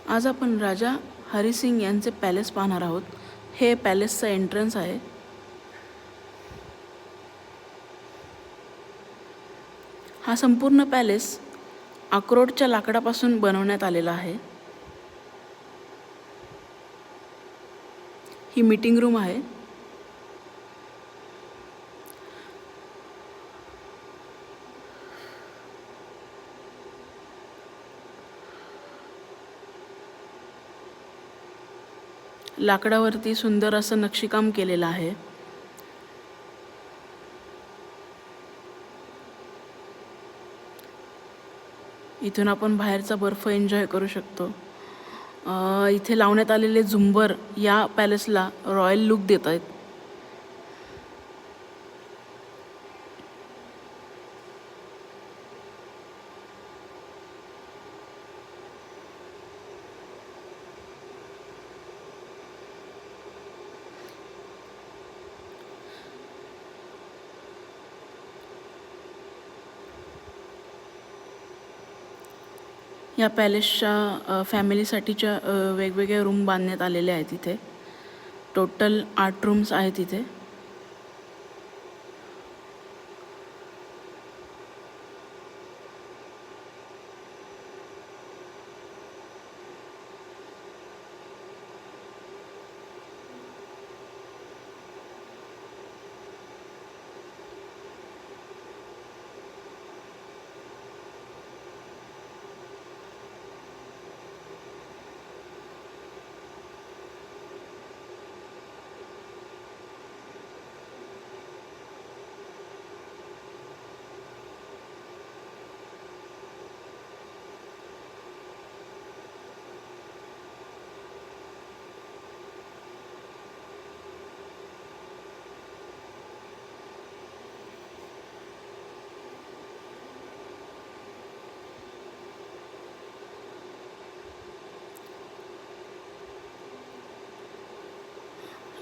आज आपण राजा हरिसिंग यांचे पॅलेस पाहणार आहोत। हे पॅलेसचं एंट्रन्स आहे। हा संपूर्ण पॅलेस अक्रोडच्या लाकडापासून बनवण्यात आलेला आहे। ही मीटिंग रूम आहे। लाकडावरती सुंदर असं नक्षीकाम केलेलं आहे। इथून आपण बाहेरचा बर्फ एन्जॉय करू शकतो। इथे लावण्यात आलेले झुंबर या पॅलेसला रॉयल लुक देत आहेत। या पॅलेसच्या फॅमिलीसाठीच्या वेगवेगळे रूम बांधण्यात आलेले आहेत। इथे टोटल 8 रूम्स आहेत इथे।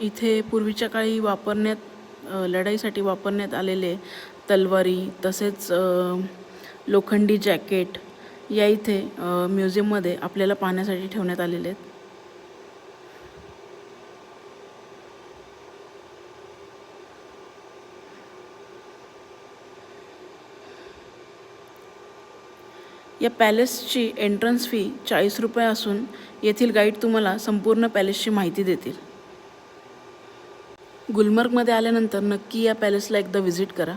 इथे पूर्वीच्या काळी लढाईसाठी वापरण्यात आलेले तलवारी तसेच लोखंडी जॅकेट या इथे म्युझियममध्ये आपल्याला पाहण्यासाठी ठेवण्यात आलेले आहेत। या पॅलेसची एंट्रन्स फी 40 रुपये असून येथील गाईड तुम्हाला संपूर्ण पॅलेसची माहिती देतील। गुलमर्गमध्ये आल्यानंतर नक्की या पॅलेसला एकदा व्हिजिट करा।